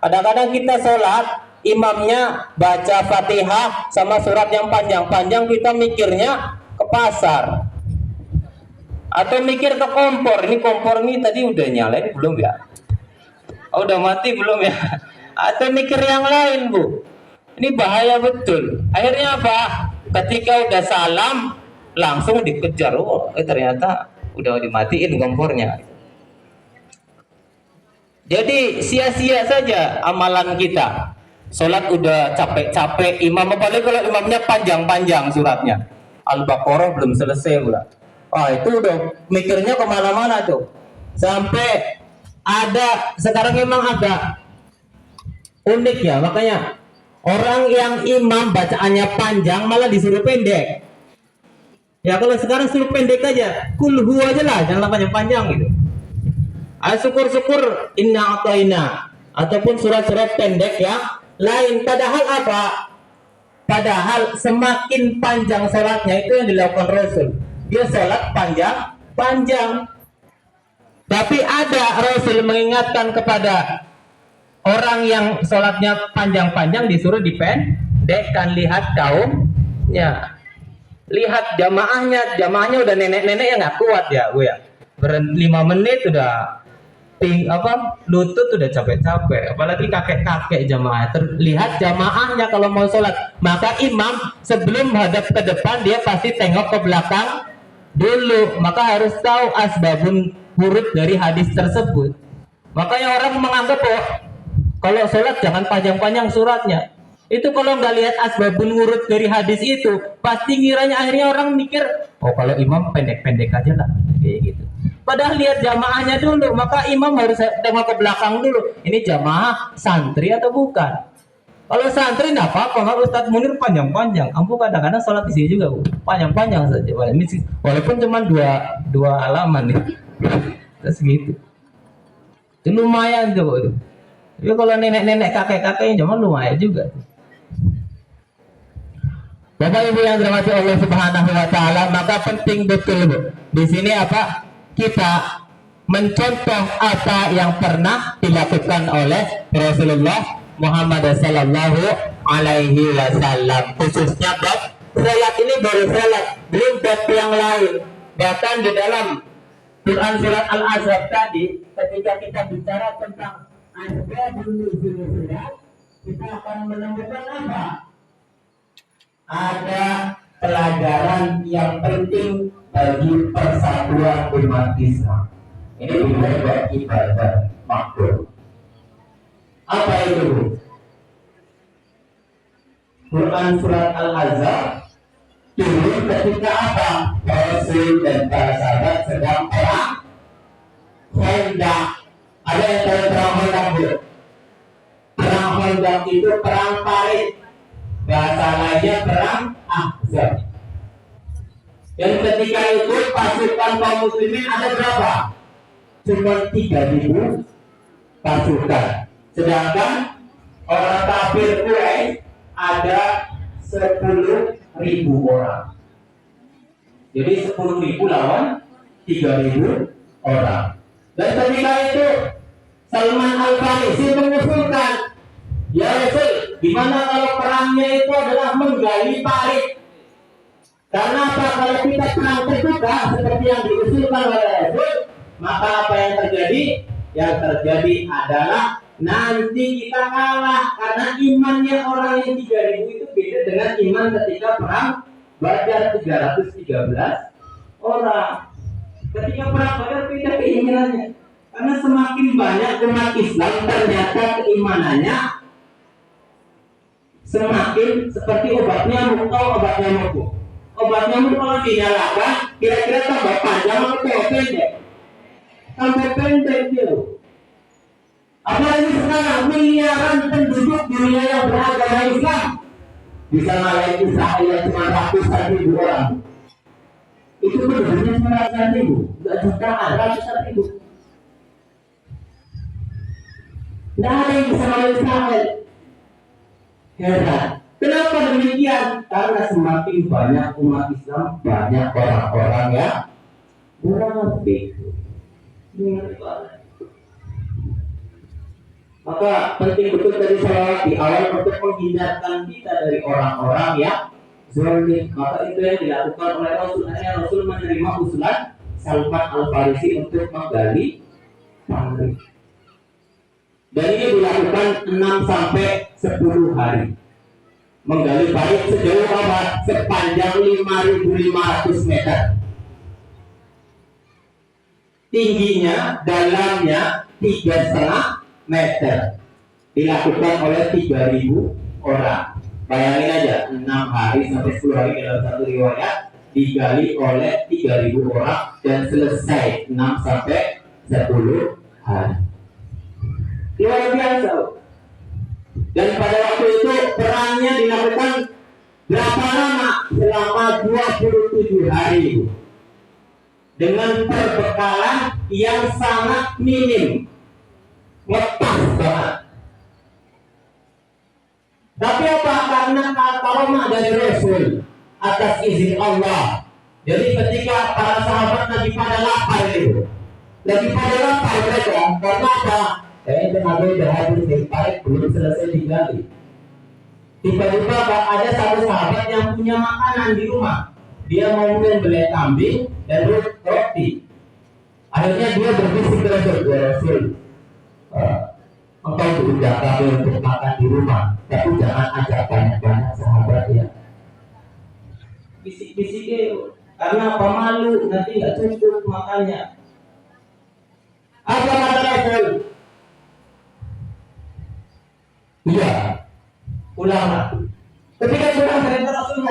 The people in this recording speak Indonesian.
Kadang-kadang kita sholat, imamnya baca Fatihah sama surat yang panjang-panjang, kita mikirnya ke pasar atau mikir ke kompor. Ini kompor ini tadi udah nyalain belum ya? Oh, udah mati belum ya? Atau mikir yang lain, Bu. Ini bahaya betul. Akhirnya apa? Ketika udah salam langsung dikejar. Oh, ternyata udah dimatiin kompornya. Jadi sia-sia saja amalan kita. Sholat udah capek-capek, imam apalagi kalau imamnya panjang-panjang suratnya. Al-Baqarah belum selesai pula. Wah, itu udah mikirnya kemana-mana tuh. Sampai ada sekarang memang agak unik ya, makanya orang yang imam bacaannya panjang malah disuruh pendek. Ya kalau sekarang suruh pendek aja, kulhu aja lah, jangan panjang-panjang gitu. Syukur-syukur inna ataina ataupun surat-surat pendek yang lain. Padahal apa? Padahal semakin panjang sholatnya itu yang dilakukan Rasul. Dia sholat panjang-panjang. Tapi ada Rasul mengingatkan kepada orang yang sholatnya panjang-panjang disuruh dipendekkan. Lihat kaumnya, lihat jamaahnya udah nenek-nenek yang nggak kuat ya, Bu ya. 5 menit udah lutut udah capek-capek, apalagi kakek-kakek jamaah. Terlihat jamaahnya kalau mau sholat, maka imam sebelum hadap ke depan dia pasti tengok ke belakang dulu. Maka harus tahu asbabun wurud dari hadis tersebut. Makanya orang menganggap kalau sholat jangan panjang-panjang suratnya. Itu kalau nggak lihat asbabun wurud dari hadis itu, pasti ngiranya akhirnya orang mikir, oh kalau imam pendek-pendek aja lah, kayak gitu. Padahal lihat jamaahnya dulu, maka imam harus tengok ke belakang dulu. Ini jamaah santri atau bukan? Kalau santri nggak apa-apa, kalau Ustadz Munir panjang-panjang. Ampu kadang-kadang sholat di sini juga, Bu. Panjang-panjang saja. Walaupun cuma dua halaman nih. Terus gitu. Itu lumayan tuh, Bu. Tapi kalau nenek-nenek kakek-kakeknya cuma lumayan juga. Bapak Ibu yang dirahmati Allah Subhanahu wa taala, maka penting betul, Bu. Di sini apa? Kita mencontoh apa yang pernah dilakukan oleh Rasulullah Muhammad sallallahu alaihi wasallam, khususnya bab salat. Ini baru salat, belum bab yang lain. Bahkan di dalam Quran surat Al-Ahzab tadi, ketika kita bicara tentang asbabun nuzul surat, kita akan menemukan apa? Ada pelajaran yang penting bagi persatuan umat Islam. Ini ibadah ibadah makhluk. Apa itu? Quran surat Al-Ahzab turun ketika apa? Rasul dan para sahabat sedang perang Khandaq. Ada yang tahu perang Khandaq, Bu? Perang Khandaq itu perang parit. Bahasa lainnya perang Ahzab. Dan ketika itu pasukan kaum muslimin ada berapa? Cuma 3.000 pasukan. Sedangkan orang kafir Quraisy ada 10.000 orang. Jadi 10.000 lawan 3.000 orang. Dan ketika itu Salman Al-Farisi mengusulkan, ya Rasul, gimana kalau perangnya itu adalah menggali parit? Karena apa? Kalau kita perang terbuka seperti yang diusulkan oleh Rasul, maka apa yang terjadi? Yang terjadi adalah nanti kita kalah, karena imannya orang yang 3.000 itu beda dengan iman ketika perang Badar 313 orang. Ketika perang Badar beda keinginannya, karena semakin banyak umat Islam ternyata keimanannya semakin seperti obat nyamuk. Obat nyamuk, Bu. Obat nyamuk kalau dinyalakan kira-kira tambah panjang atau pendek? Tambah pendek dia. Apalagi sekarang miliaran penduduk dunia yang beragama Islam, bisa ngalahin Israel yang cuma ratusan ribu orang. Itu penduduknya cuma ratusan ribu, nggak jutaan, ratusan ribu. Nggak ada yang bisa ngalahin Israel. Heran. Kenapa demikian? Karena semakin banyak umat Islam, banyak orang-orang yang munafik. Maka penting betul tadi salawat di awal untuk menghindarkan kita dari orang-orang yang zalim. Maka itu yang dilakukan oleh Rasul. Akhirnya Rasul menerima usulan Salman Al-Farisi untuk menggali parit. Dan ini dilakukan 6 sampai 10 hari. Menggali parit sejauh apa? Sepanjang 5.500 meter. Tingginya, dalamnya 3,5 meter. Dilakukan oleh 3.000 orang. Bayangin aja, 6 hari sampai 10 hari dalam satu riwayat digali oleh 3.000 orang dan selesai 6 sampai 10 hari. Luar biasa. Dan pada waktu itu perangnya dilakukan berapa lama? Selama 27 hari. Dengan perbekalan yang sangat minim, ngepas banget. Tapi apa? Karena karamah dari Rasul atas izin Allah. Jadi ketika para sahabat lagi pada lapar itu, lagi pada lapar mereka, karena apa? Tenaga udah habis dari parit belum selesai digali. Tiba-tiba ada satu sahabat yang punya makanan di rumah. Dia mau membeli kambing dan roti. Akhirnya dia berbisik ke Rasul, engkau berusaha kami untuk makan di rumah, tapi jangan ajak banyak-banyak sahabat ya. Bisik-bisiknya karena apa? Malu, nanti nggak cukup makannya. Apa kata Rasul? Iya, ulama. Ketika sudah cerita Rasul